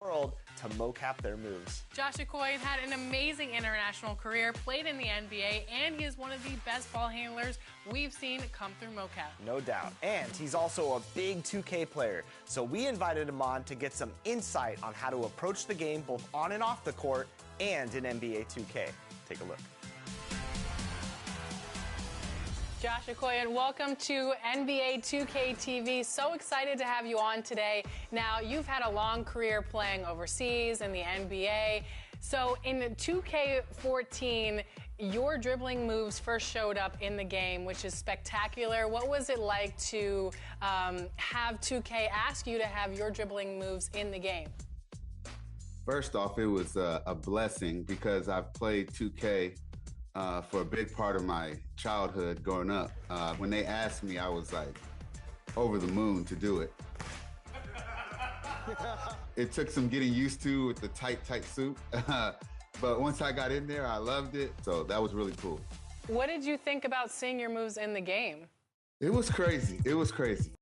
world to mocap their moves. Josh Okoye had an amazing international career, played in the NBA, and he is one of the best ball handlers we've seen come through mocap. No doubt. And he's also a big 2K player. So we invited him on to get some insight on how to approach the game both on and off the court and in NBA 2K. Take a look. Josh Okoye, welcome to NBA 2K TV. So excited to have you on today. Now, you've had a long career playing overseas in the NBA. So in 2K14, your dribbling moves first showed up in the game, which is spectacular. What was it like to have 2K ask you to have your dribbling moves in the game? First off, it was a blessing because I've played 2K for a big part of my childhood growing up. When they asked me, I was like over the moon to do it. It took some getting used to with the tight suit. But once I got in there, I loved it. So that was really cool. What did you think about seeing your moves in the game? It was crazy. It was crazy.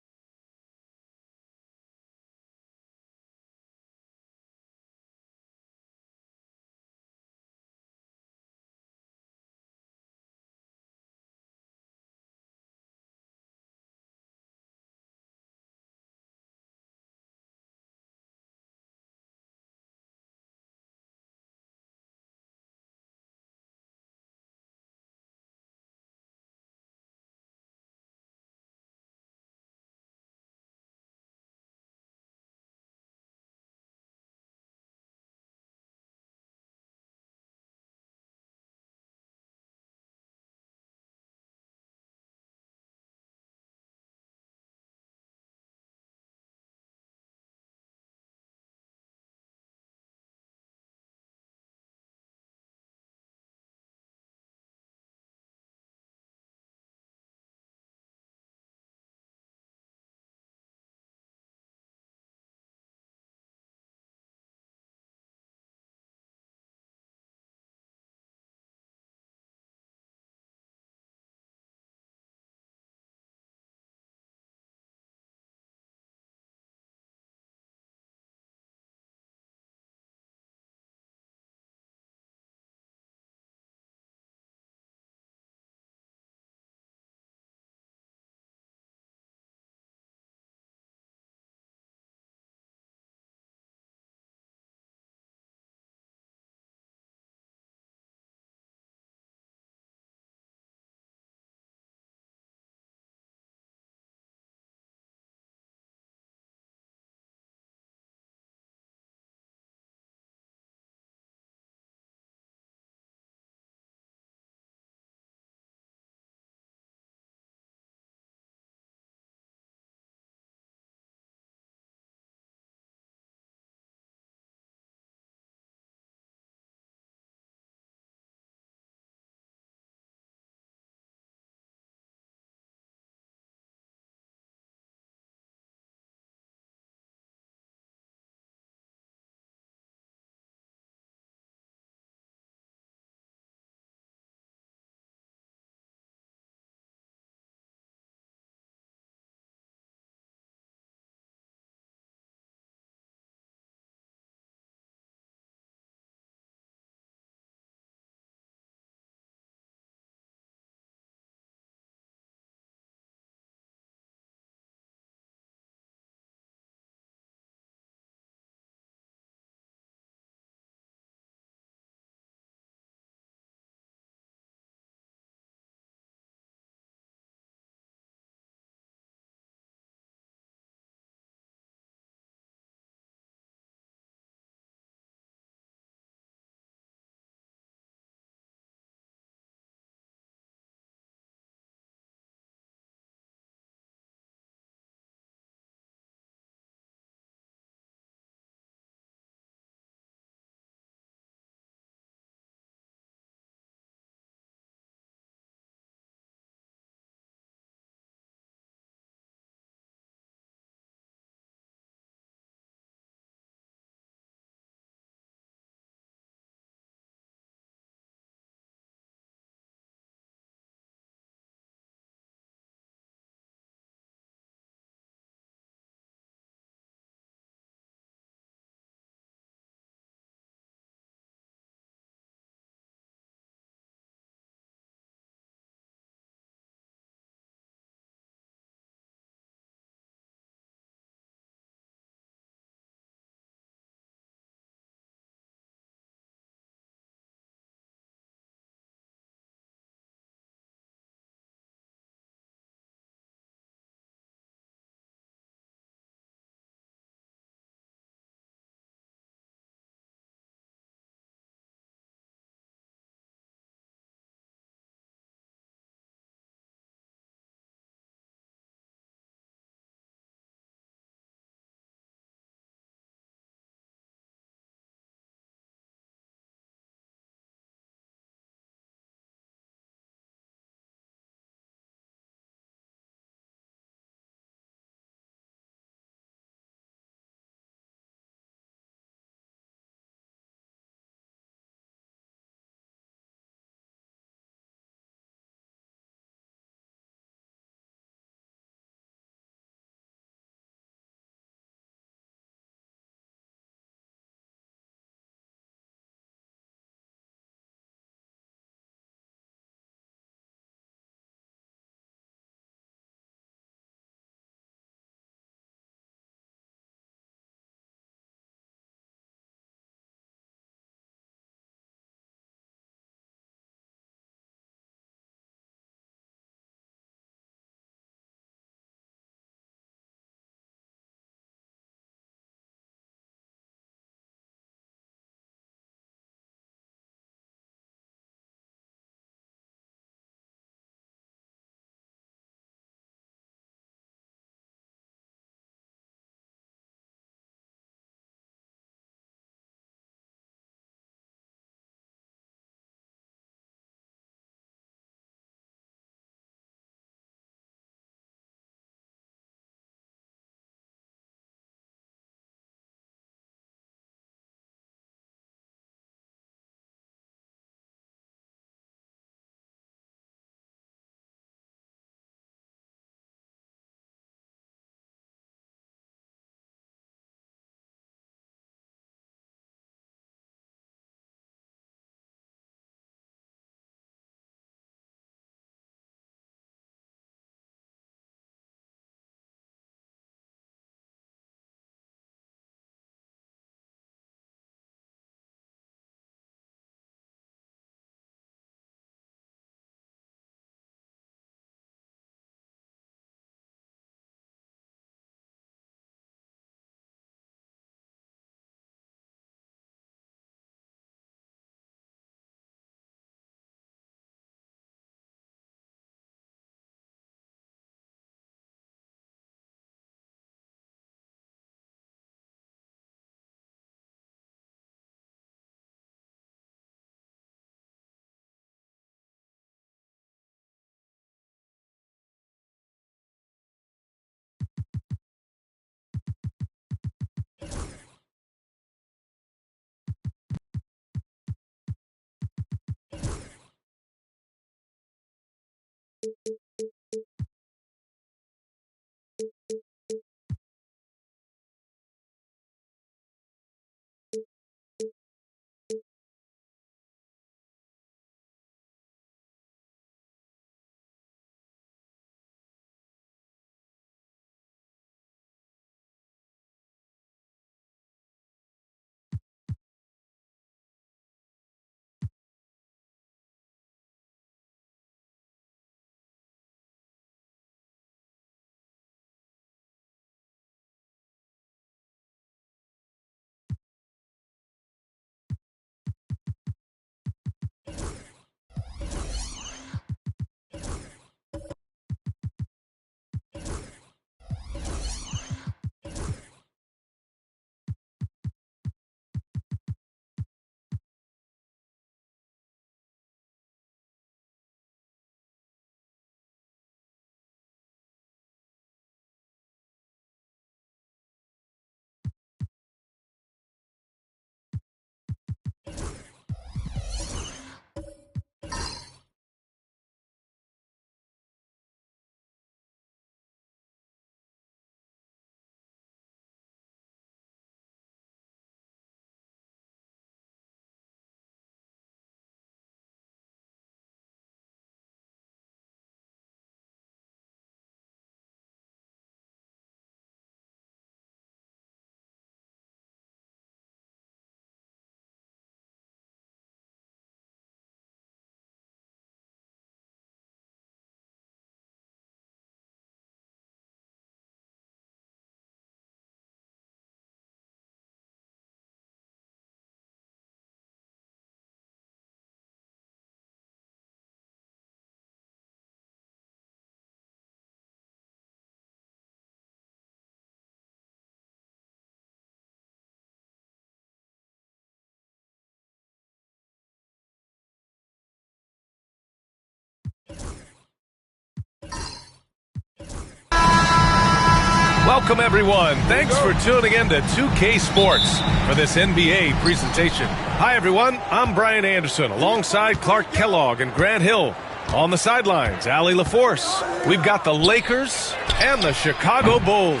Welcome, everyone. Thanks for tuning in to 2K Sports for this NBA presentation. Hi, everyone. I'm Brian Anderson alongside Clark Kellogg and Grant Hill. On the sidelines, Allie LaForce. We've got the Lakers and the Chicago Bulls.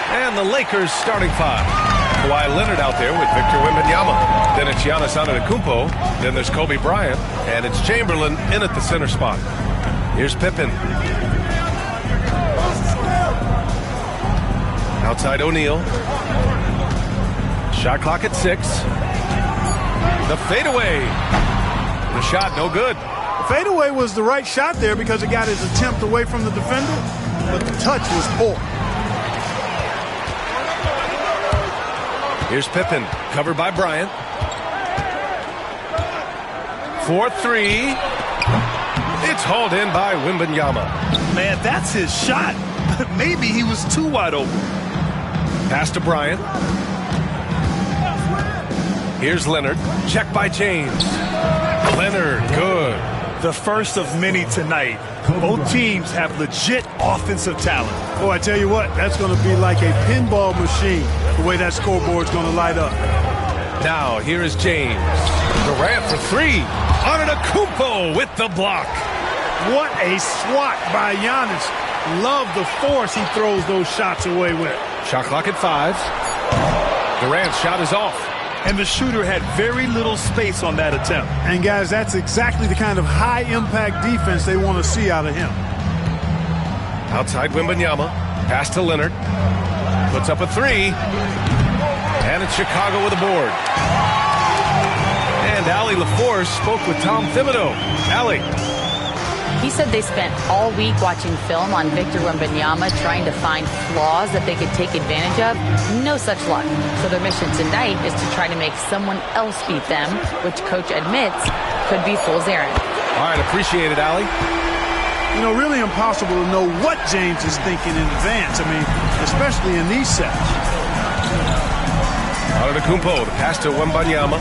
And the Lakers starting five. Kawhi Leonard out there with Victor Wembanyama. Then it's Giannis Antetokounmpo. Then there's Kobe Bryant. And it's Chamberlain in at the center spot. Here's Pippen. Outside O'Neal. Shot clock at 6. The fadeaway. The shot no good. The fadeaway was the right shot there because it got his attempt away from the defender, but the touch was poor. Here's Pippen, covered by Bryant. 4-3. It's hauled in by Wembanyama. Man, that's his shot. Maybe he was too wide open. Pass to Bryant. Here's Leonard. Check by James. Leonard, good. The first of many tonight. Both teams have legit offensive talent. Oh, I tell you what, that's going to be like a pinball machine, the way that scoreboard's going to light up. Now, here is James. Durant for 3. Antetokounmpo with the block. What a swat by Giannis. Love the force he throws those shots away with. Shot clock at 5. Durant's shot is off. And the shooter had very little space on that attempt. And guys, that's exactly the kind of high-impact defense they want to see out of him. Outside Wembanyama. Pass to Leonard. Puts up a 3. And it's Chicago with a board. And Allie LaForce spoke with Tom Thibodeau. Allie. He said they spent all week watching film on Victor Wembanyama, trying to find flaws that they could take advantage of. No such luck. So their mission tonight is to try to make someone else beat them, which coach admits could be fool's errand. All right, appreciate it, Allie. You know, really impossible to know what James is thinking in advance. I mean, especially in these sets. Antetokounmpo, the pass to Wembanyama.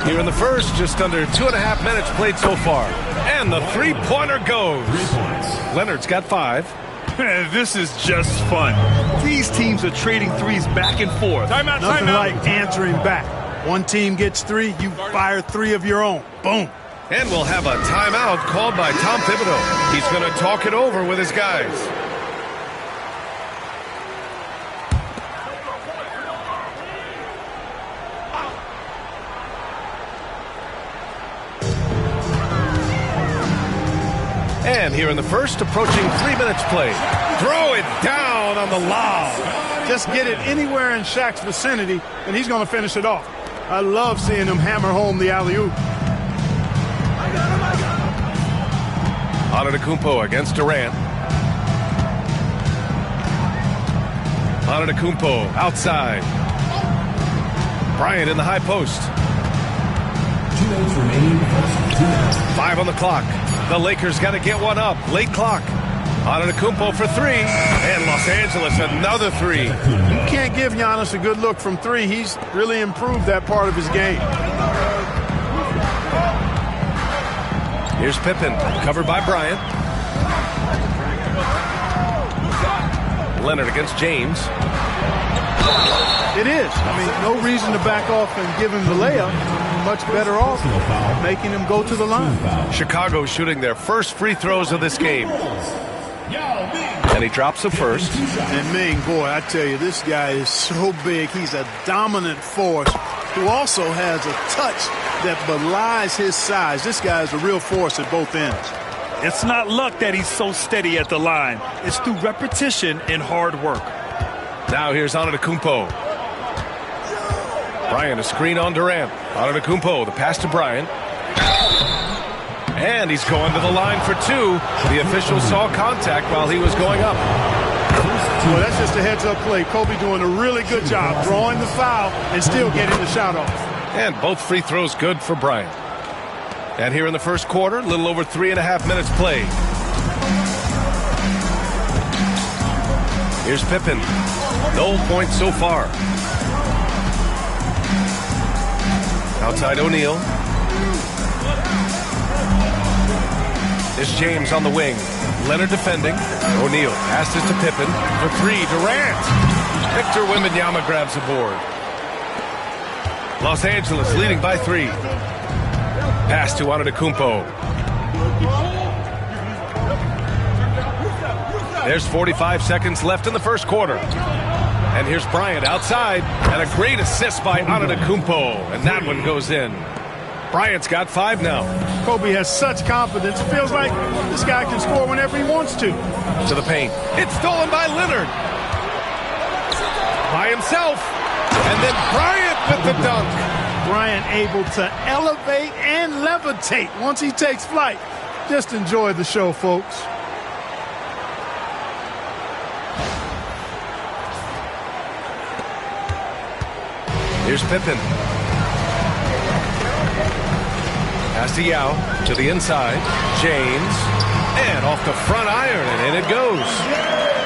Here in the first, just under 2.5 minutes played so far. And the three-pointer goes. Leonard's got 5. This is just fun. These teams are trading threes back and forth. Nothing like answering back. One team gets 3, you fire 3 of your own. Boom. And we'll have a timeout called by Tom Thibodeau. He's going to talk it over with his guys. And here in the first, approaching 3 minutes play. Throw it down on the lob. Just get it anywhere in Shaq's vicinity, and he's going to finish it off. I love seeing him hammer home the alley-oop. Antetokounmpo against Durant. Antetokounmpo outside. Bryant in the high post. 2 minutes remaining. 2 minutes. 5 on the clock. The Lakers got to get one up. Late clock. Antetokounmpo for 3. And Los Angeles another 3. You can't give Giannis a good look from 3. He's really improved that part of his game. Here's Pippen, covered by Bryant. Leonard against James. It is. I mean, no reason to back off and give him the layup. Much better off making him go to the line. Chicago shooting their first free throws of this game. And he drops the first. And Ming, boy, I tell you, this guy is so big. He's a dominant force who also has a touch that belies his size. This guy is a real force at both ends. It's not luck that he's so steady at the line. It's through repetition and hard work. Now here's Antetokounmpo. Bryant, a screen on Durant. Antetokounmpo, the pass to Bryant. And he's going to the line for 2. The official saw contact while he was going up. Well, that's just a heads-up play. Kobe doing a really good job drawing the foul and still getting the shot off. And both free throws good for Bryant. And here in the first quarter, a little over 3.5 minutes played. Here's Pippen. No points so far. Outside O'Neal. It's James on the wing. Leonard defending. O'Neal passes to Pippen for 3. Durant. Victor Wembanyama grabs the board. Los Angeles leading by 3. Pass to Antetokounmpo. There's 45 seconds left in the first quarter. And here's Bryant outside. And a great assist by Antetokounmpo. And that one goes in. Bryant's got 5 now. Kobe has such confidence. It feels like this guy can score whenever he wants to. To the paint. It's stolen by Leonard. By himself. And then Bryant with the dunk. Bryant able to elevate and levitate once he takes flight. Just enjoy the show, folks. Here's Pippen. Pass to Yao, to the inside. James. And off the front iron, and in it goes.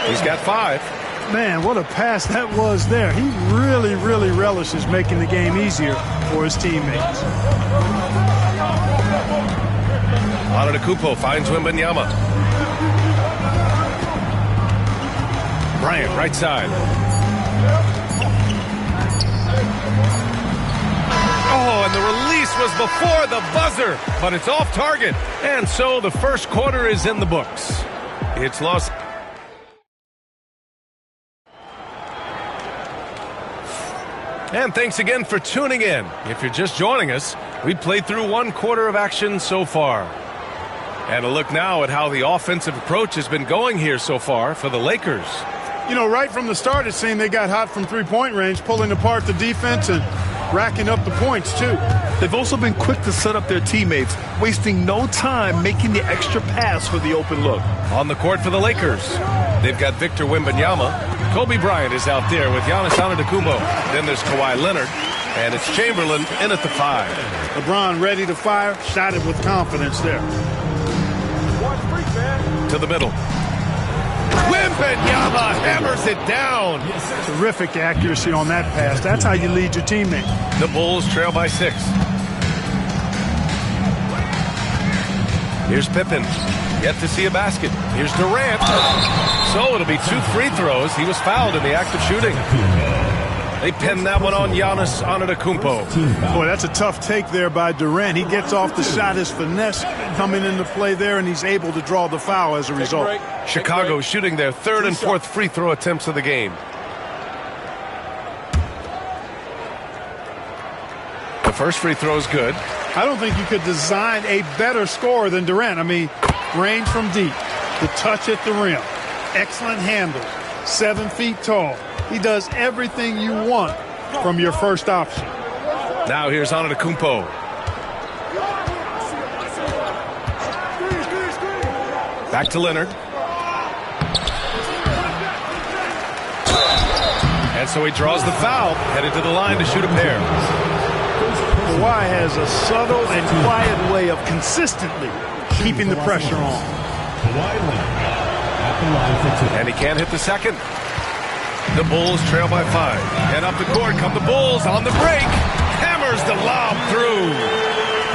He's got 5. Man, what a pass that was there. He really, really relishes making the game easier for his teammates. Antetokounmpo finds Wembanyama. Bryant, right side. Oh, and the release was before the buzzer, but it's off target. And so the first quarter is in the books. It's Los. And thanks again for tuning in. If you're just joining us, we played through 1 quarter of action so far. And a look now at how the offensive approach has been going here so far for the Lakers. You know, right from the start, it seemed they got hot from three-point range, pulling apart the defense and racking up the points, too. They've also been quick to set up their teammates, wasting no time making the extra pass for the open look. On the court for the Lakers, they've got Victor Wembanyama. Kobe Bryant is out there with Giannis Antetokounmpo. Then there's Kawhi Leonard, and it's Chamberlain in at the 5. LeBron ready to fire, shot it with confidence there. To the middle. Wembanyama hammers it down. Terrific accuracy on that pass. That's how you lead your teammate. The Bulls trail by 6. Here's Pippen. Yet to see a basket. Here's Durant. So it'll be 2 free throws. He was fouled in the act of shooting. They pin that one on Giannis Antetokounmpo. Boy, that's a tough take there by Durant. He gets off the shot, his finesse coming into play there, and he's able to draw the foul as a result. Chicago shooting their third and fourth free throw attempts of the game. The first free throw is good. I don't think you could design a better scorer than Durant. I mean, range from deep, the touch at the rim, excellent handle, 7 feet tall. He does everything you want from your first option. Now here's Antetokounmpo. Back to Leonard. And so he draws the foul, headed to the line to shoot a pair. Kawhi has a subtle and quiet way of consistently keeping the pressure on. And he can't hit the second. The Bulls trail by 5. And up the court come the Bulls on the break. Hammers the lob through.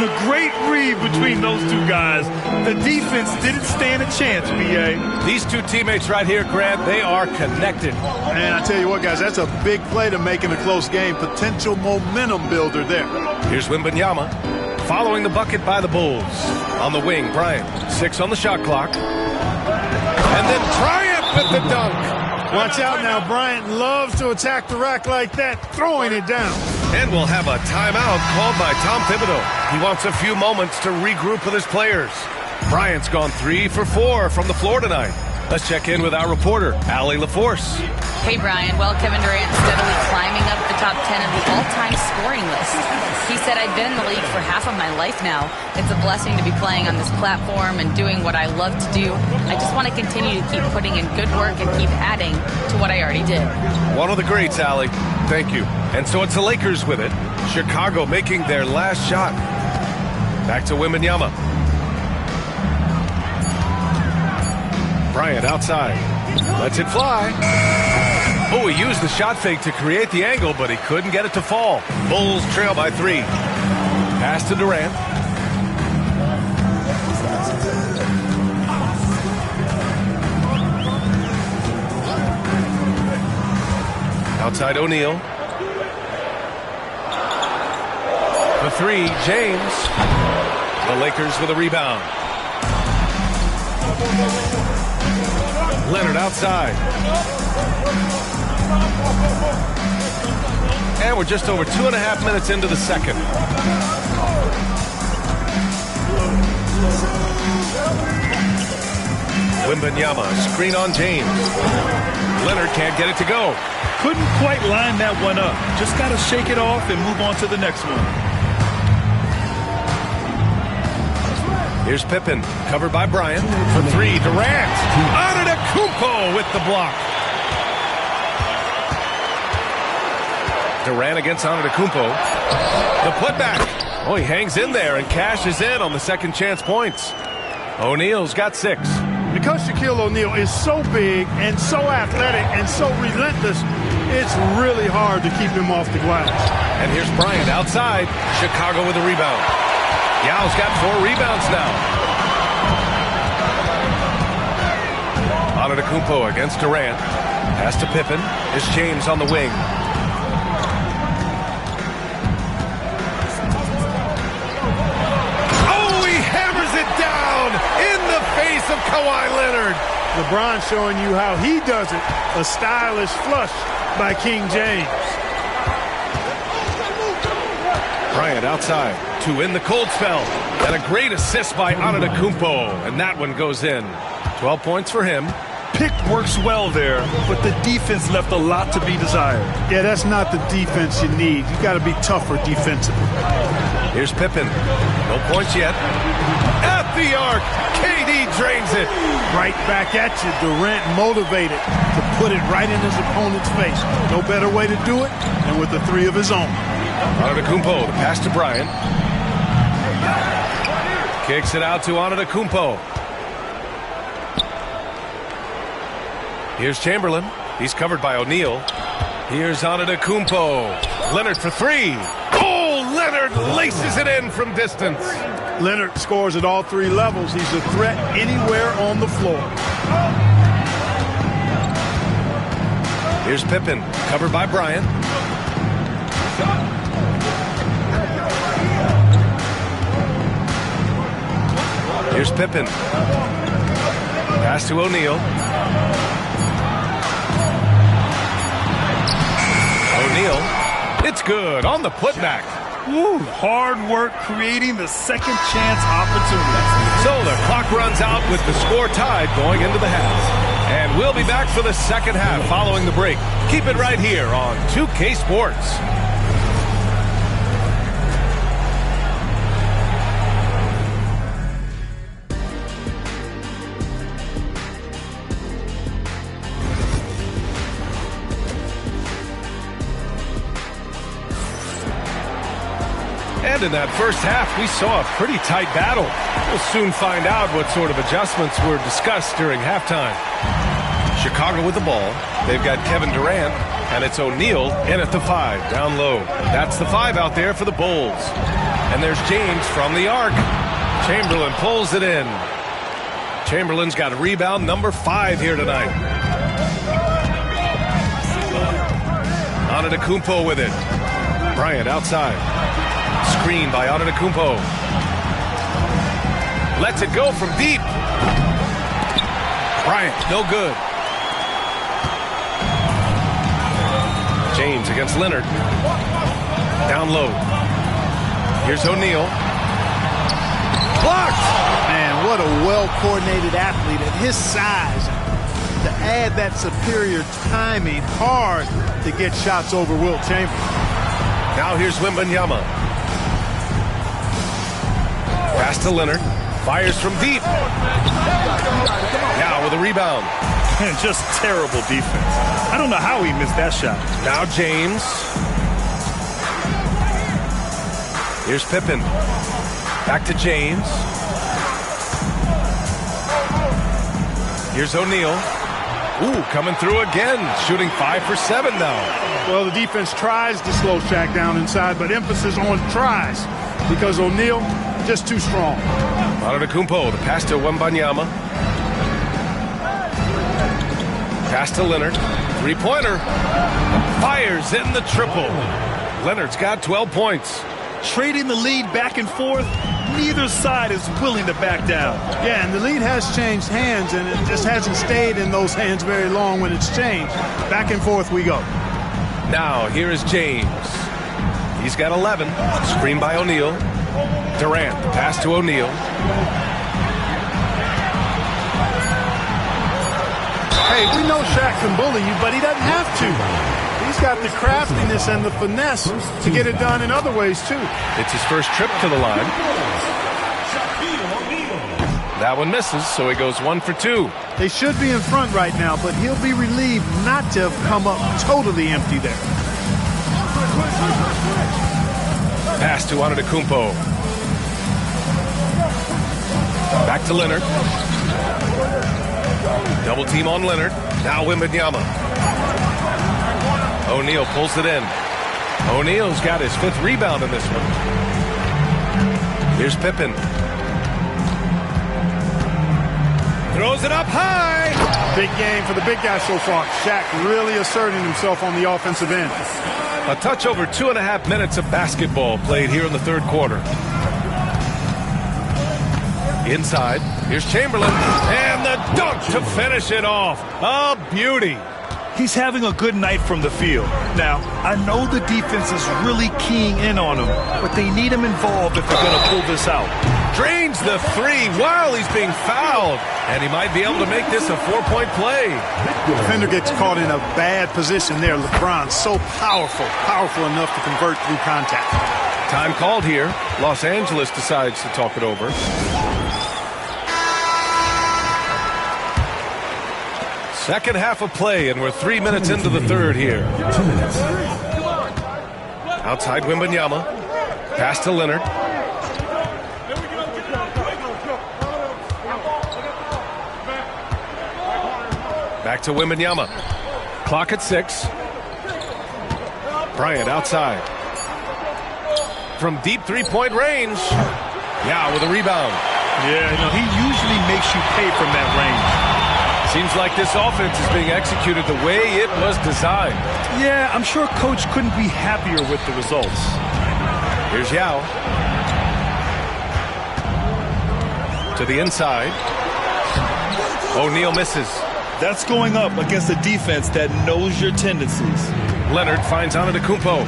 A great read between those two guys. The defense didn't stand a chance, B.A. These two teammates right here, Grant, they are connected. And I tell you what, guys, that's a big play to make in a close game. Potential momentum builder there. Here's Wembanyama following the bucket by the Bulls. On the wing, Bryant. 6 on the shot clock. And then Bryant with the dunk. Watch out now. Bryant loves to attack the rack like that, throwing it down. And we'll have a timeout called by Tom Thibodeau. He wants a few moments to regroup with his players. Bryant's gone 3 for 4 from the floor tonight. Let's check in with our reporter, Allie LaForce. Hey, Brian. Well, Kevin Durant steadily climbing up the top 10 of the all-time scoring list. He said, I've been in the league for half of my life now. It's a blessing to be playing on this platform and doing what I love to do. I just want to continue to keep putting in good work and keep adding to what I already did. One of the greats, Allie. Thank you. And so it's the Lakers with it. Chicago making their last shot. Back to Wembanyama. Bryant outside. Lets it fly. Oh, he used the shot fake to create the angle, but he couldn't get it to fall. Bulls trail by 3. Pass to Durant. Outside O'Neal. For 3, James. The Lakers with a rebound. Leonard outside. And we're just over 2.5 minutes into the second. Wembanyama, screen on James. Leonard can't get it to go. Couldn't quite line that one up. Just got to shake it off and move on to the next one. Here's Pippen, covered by Bryant. For 3, Durant. Antetokounmpo with the block. Durant against Antetokounmpo. The putback. Oh, he hangs in there and cashes in on the second chance points. O'Neal's got 6. Because Shaquille O'Neal is so big and so athletic and so relentless, it's really hard to keep him off the glass. And here's Bryant outside. Chicago with a rebound. Yao's got 4 rebounds now. Antetokounmpo against Durant. Pass to Pippen. Here's James on the wing. Oh, he hammers it down in the face of Kawhi Leonard. LeBron showing you how he does it. A stylish flush by King James. Bryant outside to end the cold spell. And a great assist by Antetokounmpo. And that one goes in. 12 points for him. Pick works well there, but the defense left a lot to be desired. Yeah, that's not the defense you need. You got to be tougher defensively. Here's Pippen. No points yet. At the arc. KD drains it. Right back at you. Durant motivated to put it right in his opponent's face. No better way to do it than with the 3 of his own. Antetokounmpo, the pass to Bryant. Kicks it out to Antetokounmpo. Here's Chamberlain. He's covered by O'Neal. Here's Antetokounmpo. Leonard for 3. Oh, Leonard laces it in from distance. Leonard scores at all 3 levels. He's a threat anywhere on the floor. Here's Pippen, covered by Bryant. Here's Pippen. Pass to O'Neal. O'Neal. It's good on the putback. Woo, hard work creating the second chance opportunity. So the clock runs out with the score tied going into the half. And we'll be back for the second half following the break. Keep it right here on 2K Sports. And in that first half, we saw a pretty tight battle. We'll soon find out what sort of adjustments were discussed during halftime. Chicago with the ball. They've got Kevin Durant, and it's O'Neal in at the 5, down low. That's the 5 out there for the Bulls. And there's James from the arc. Chamberlain pulls it in. Chamberlain's got rebound number 5 here tonight. Antetokounmpo with it. Bryant outside. Screen by Antetokounmpo. Lets it go from deep. Bryant, no good. James against Leonard. Down low. Here's O'Neal. Blocked! Man, what a well-coordinated athlete at his size. To add that superior timing, hard to get shots over Wilt Chamberlain. Now here's Wembanyama. Pass to Leonard. Fires from deep. Now with a rebound. And just terrible defense. I don't know how he missed that shot. Now James. Here's Pippen. Back to James. Here's O'Neal. Ooh, coming through again. Shooting 5 for 7 now. Well, the defense tries to slow Shaq down inside, but emphasis on tries because O'Neal just too strong. Antetokounmpo, the pass to Wembanyama. Pass to Leonard. Three-pointer. Fires in the triple. Leonard's got 12 points. Trading the lead back and forth, neither side is willing to back down. Yeah, and the lead has changed hands, and it just hasn't stayed in those hands very long when it's changed. Back and forth we go. Now, here is James. He's got 11. Screen by O'Neal. Durant, pass to O'Neal. Hey, we know Shaq can bully you, but he doesn't have to. He's got the craftiness and the finesse to get it done in other ways, too. It's his first trip to the line. That one misses, so he goes 1 for 2. They should be in front right now, but he'll be relieved not to have come up totally empty there. Pass to Antetokounmpo. Back to Leonard. Double team on Leonard. Now Wembanyama. O'Neal pulls it in. O'Neal's got his 5th rebound in this one. Here's Pippen. Throws it up high. Big game for the big guy so far. Shaq really asserting himself on the offensive end. A touch over 2.5 minutes of basketball played here in the third quarter. Inside, here's Chamberlain, and the dunk to finish it off. A beauty. He's having a good night from the field. Now, I know the defense is really keying in on him, but they need him involved if they're going to pull this out. Drains the 3 while he's being fouled, and he might be able to make this a 4-point play. Defender gets caught in a bad position there. LeBron, so powerful enough to convert through contact. Time called here. Los Angeles decides to talk it over. Second half of play, and we're 3 minutes into the third here. Outside Wembanyama. Pass to Leonard. Back to Wembanyama. Clock at 6. Bryant outside. From deep 3-point range. Yeah, with a rebound. Yeah, he usually makes you pay from that range. Seems like this offense is being executed the way it was designed. Yeah, I'm sure Coach couldn't be happier with the results. Here's Yao. To To the inside. O'Neal misses. That's going up against a defense that knows your tendencies. Leonard finds Antetokounmpo.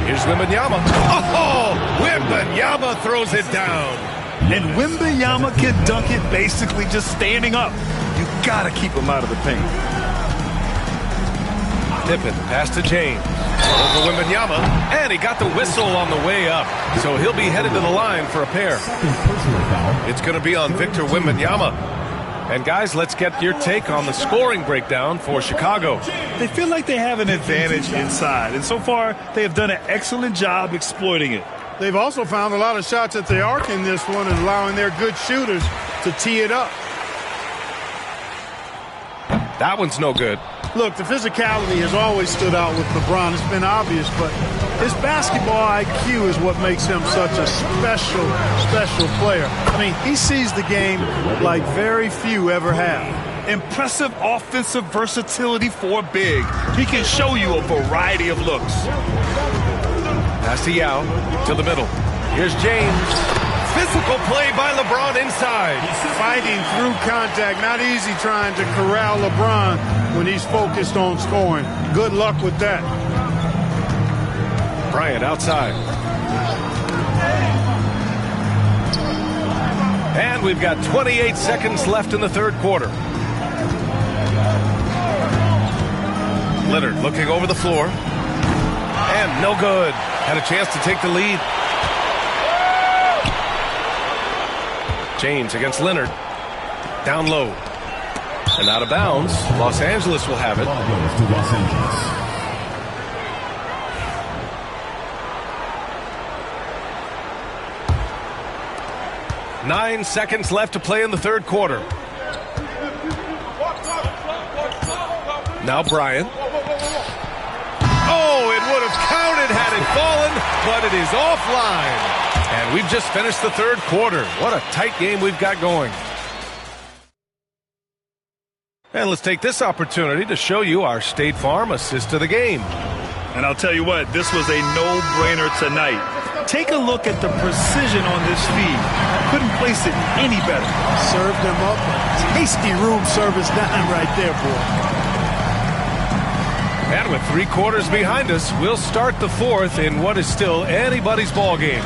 Here's Wembanyama. Oh! Wembanyama throws it down. And Wembanyama can dunk it basically just standing up. You gotta keep him out of the paint. Pippen, pass to James. Over Wembanyama, and he got the whistle on the way up. So he'll be headed to the line for a pair. It's going to be on Victor Wembanyama. And guys, let's get your take on the scoring breakdown for Chicago. They feel like they have an advantage inside, and so far they have done an excellent job exploiting it. They've also found a lot of shots at the arc in this one and allowing their good shooters to tee it up. That one's no good. Look, the physicality has always stood out with LeBron. It's been obvious, but his basketball IQ is what makes him such a special player. I mean, he sees the game like very few ever have. Impressive offensive versatility for a big. He can show you a variety of looks. Pass to Yao, to the middle. Here's James. Physical play by LeBron inside. Fighting through contact. Not easy trying to corral LeBron when he's focused on scoring. Good luck with that. Bryant outside. And we've got 28 seconds left in the third quarter. Leonard looking over the floor. And no good. Had a chance to take the lead. James against Leonard. Down low. And out of bounds. Los Angeles will have it. Ball goes to Los Angeles. Nine seconds left to play in the third quarter. Now Bryant. Oh, it would have counted had it fallen, but it is offline. And we've just finished the third quarter. What a tight game we've got going. And let's take this opportunity to show you our State Farm assist to the game. And I'll tell you what, this was a no-brainer tonight. Take a look at the precision on this feed. Couldn't place it any better. Served them up a tasty room service dime right there, boy. And with 3 quarters behind us, we'll start the fourth in what is still anybody's ball game.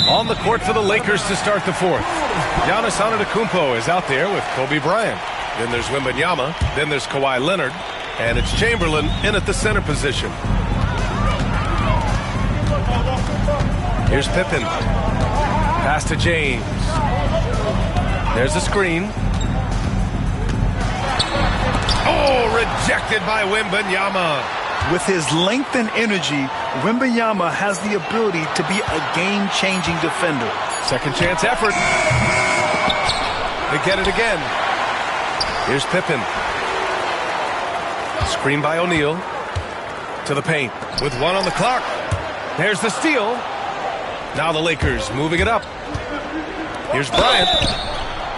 On the court for the Lakers to start the fourth. Giannis Antetokounmpo is out there with Kobe Bryant. Then there's Wembanyama. Then there's Kawhi Leonard. And it's Chamberlain in at the center position. Here's Pippen. Pass to James. There's a screen. Oh, rejected by Wembanyama. With his length and energy, Wembanyama has the ability to be a game-changing defender. Second chance effort. They get it again. Here's Pippen. Screen by O'Neal. To the paint with 1 on the clock. There's the steal. Now the Lakers moving it up. Here's Bryant.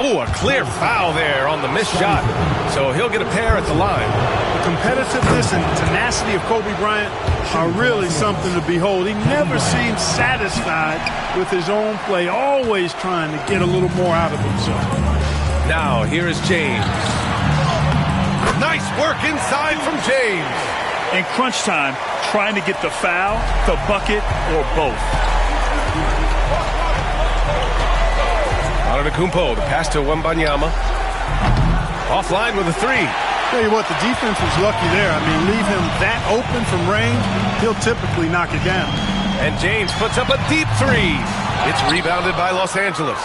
Oh, a clear foul there on the missed shot. So he'll get a pair at the line. The competitiveness and tenacity of Kobe Bryant are really something to behold. He never seems satisfied with his own play, always trying to get a little more out of himself. Now here is James. Nice work inside from James. In crunch time, trying to get the foul, the bucket, or both. Antetokounmpo, the pass to Wembanyama. Offline with a 3. Tell you what, the defense was lucky there. I mean, leave him that open from range, he'll typically knock it down. And James puts up a deep 3. It's rebounded by Los Angeles.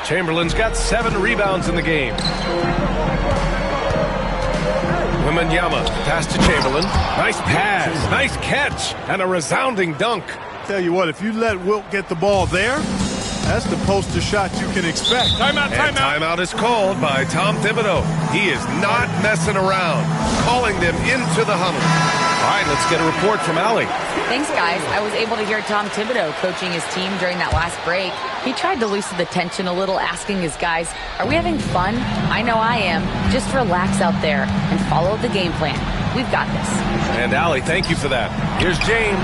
Chamberlain's got 7 rebounds in the game. Wembanyama, pass to Chamberlain. Nice pass, nice catch, and a resounding dunk. Tell you what, if you let Wilt get the ball there, that's the poster shot you can expect. Timeout. Timeout is called by Tom Thibodeau. He is not messing around, calling them into the huddle. All right, let's get a report from Allie. Thanks, guys. I was able to hear Tom Thibodeau coaching his team during that last break. He tried to loosen the tension a little, asking his guys, are we having fun? I know I am. Just relax out there and follow the game plan. We've got this. And Allie, thank you for that. Here's James.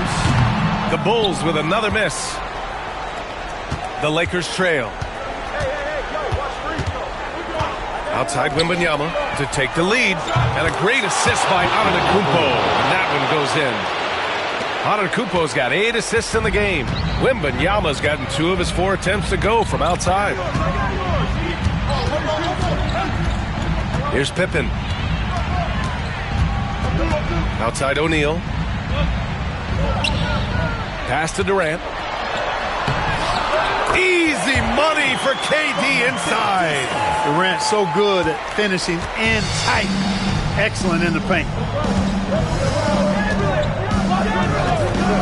The Bulls with another miss. The Lakers trail. Outside Wembanyama to take the lead. And a great assist by Antetokounmpo. And that one goes in. Antetokounmpo's got 8 assists in the game. Wembanyama's gotten 2 of his 4 attempts to go from outside. Here's Pippen. Outside O'Neal. Pass to Durant. Easy money for KD inside. Durant so good at finishing in tight. Excellent in the paint.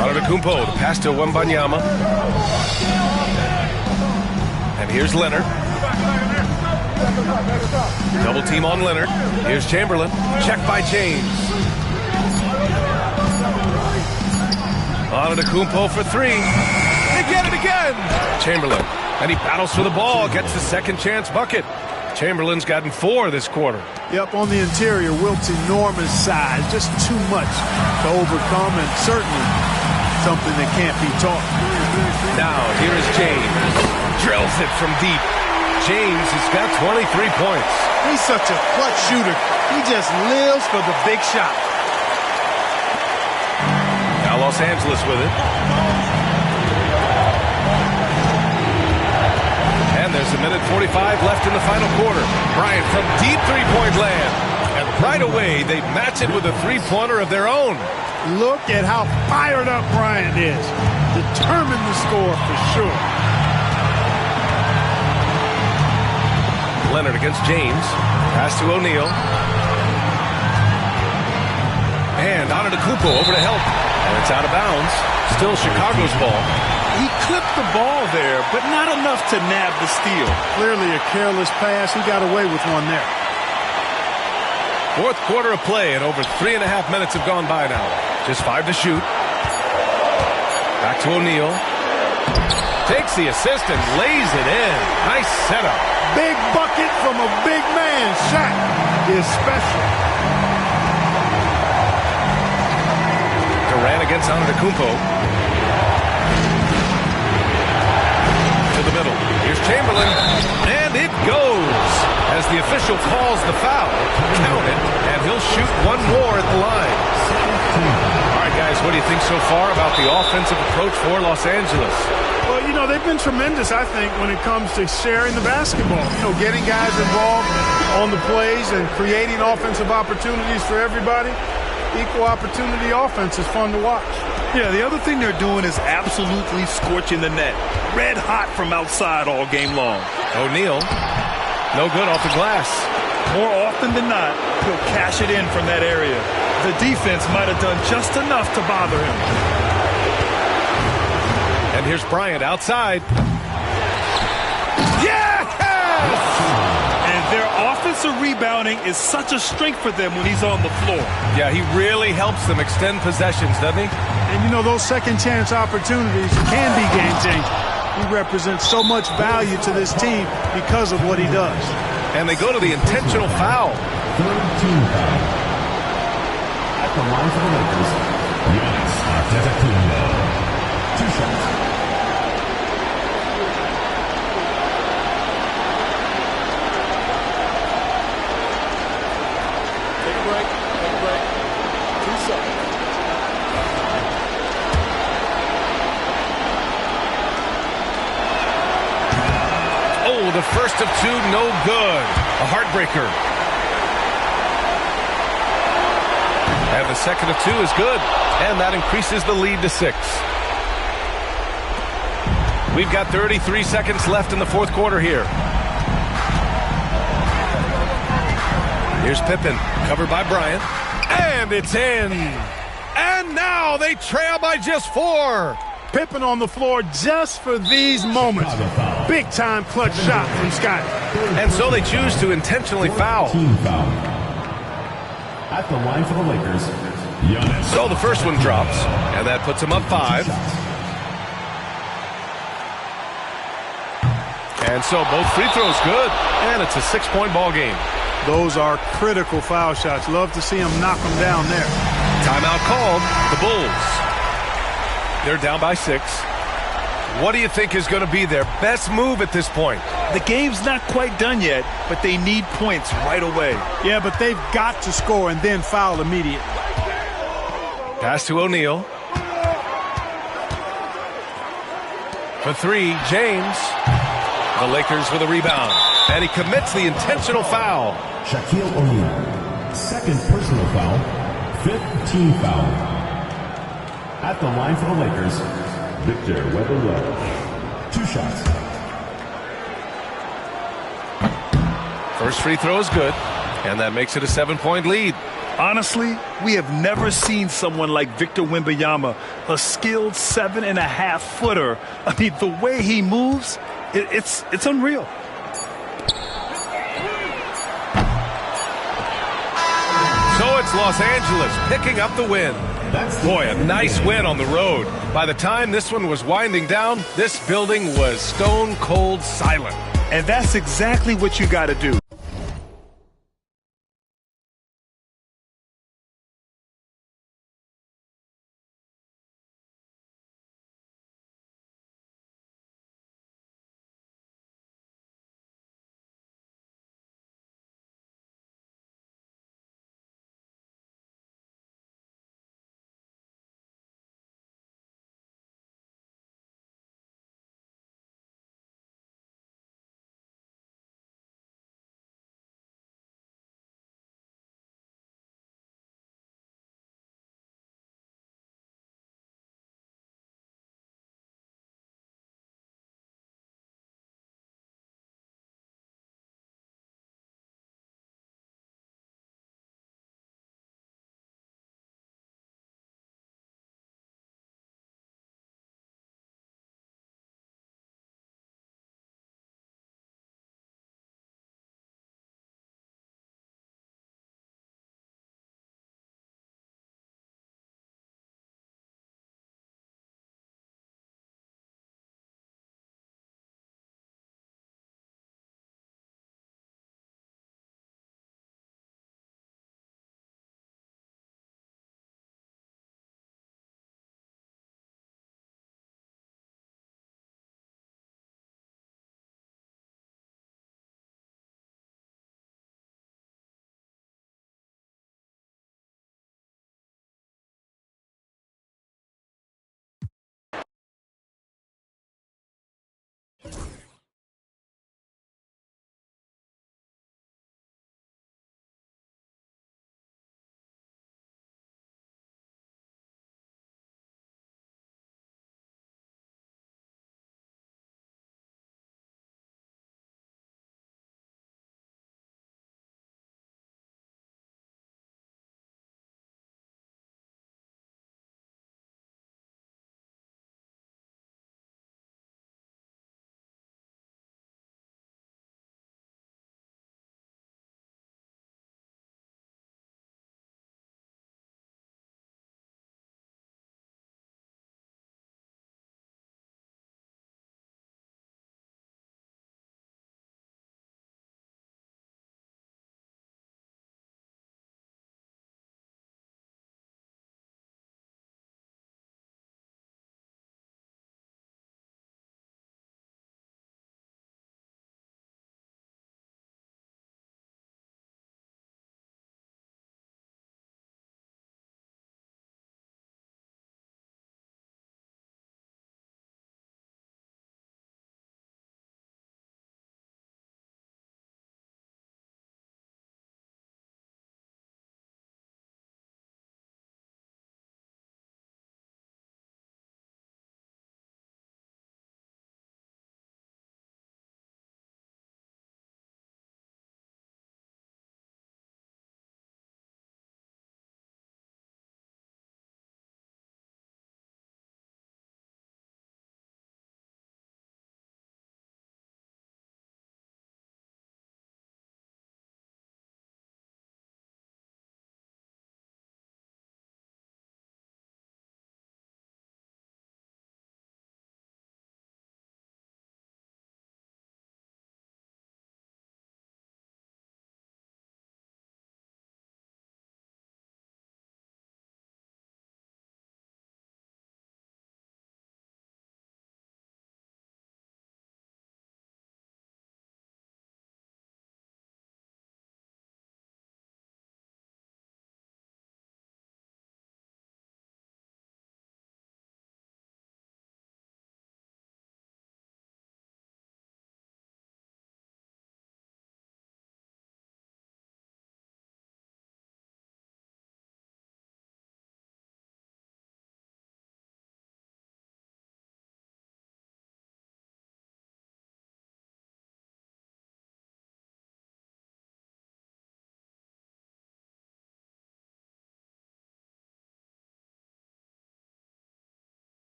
Antetokounmpo to pass to Wembanyama. And here's Leonard. Double team on Leonard. Here's Chamberlain. Check by James. Antetokounmpo for 3. They get it again. Chamberlain. And he battles for the ball. Gets the second chance bucket. Chamberlain's gotten 4 this quarter. Yep, on the interior, Wilt's enormous size. Just too much to overcome, and certainly something that can't be taught. Now, here is James. Drills it from deep. James has got 23 points. He's such a clutch shooter. He just lives for the big shot. Now Los Angeles with it. And there's 1:45 left in the final quarter. Bryant from deep three-point land. And right away, they match it with a three-pointer of their own. Look at how fired up Bryant is. Determined to score for sure. Leonard against James. Pass to O'Neal. And Antetokounmpo over to help. And it's out of bounds. Still Chicago's ball. He clipped the ball there, but not enough to nab the steal. Clearly a careless pass. He got away with one there. Fourth quarter of play, and over 3.5 minutes have gone by now. Just 5 to shoot. Back to O'Neal. Takes the assist and lays it in. Nice setup. Big bucket from a big man. Shaq is special. Durant against Antetokounmpo. To the middle. Here's Chamberlain. And it goes. As the official calls the foul. Count it. And he'll shoot one more at the line. All right, guys, what do you think so far about the offensive approach for Los Angeles? Well, you know, they've been tremendous, I think, when it comes to sharing the basketball. You know, getting guys involved on the plays and creating offensive opportunities for everybody. Equal opportunity offense is fun to watch. Yeah, the other thing they're doing is absolutely scorching the net. Red hot from outside all game long. O'Neal, no good off the glass. More often than not, he'll cash it in from that area. The defense might have done just enough to bother him. And here's Bryant outside. Yes! And their offensive rebounding is such a strength for them when he's on the floor. Yeah, he really helps them extend possessions, doesn't he? And, you know, those second chance opportunities can be game-changing. He represents so much value to this team because of what he does. And they go to the intentional foul. Third team foul. At the line for the Lakers, Giannis Antetokounmpo. 2 shots. Take a break. 2 seconds. Oh, the first of 2, no good. A heartbreaker. And the second of 2 is good. And that increases the lead to 6. We've got 33 seconds left in the fourth quarter here. Here's Pippen, covered by Bryant. And it's in. And now they trail by just 4. Pippen on the floor just for these moments. Big-time clutch shot from Scott. And so they choose to intentionally foul. Team foul. At the line for the Lakers, Giannis. So the first one drops, and that puts him up 5. And so both free throws good, and it's a 6-point ball game. Those are critical foul shots. Love to see him knock them down there. Timeout called. The Bulls. They're down by 6. What do you think is going to be their best move at this point? The game's not quite done yet, but they need points right away. Yeah, but they've got to score and then foul immediately. Pass to O'Neal. For three, James. The Lakers with a rebound. And he commits the intentional foul. Shaquille O'Neal, second personal foul, fifth team foul. At the line for the Lakers, Victor Wembanyama. 2 shots. First free throw is good, and that makes it a 7-point lead. Honestly, we have never seen someone like Victor Wembanyama, a skilled 7.5-footer. I mean, the way he moves, it's unreal. So it's Los Angeles picking up the win. Boy, a nice win on the road. By the time this one was winding down, this building was stone cold silent. And that's exactly what you got to do.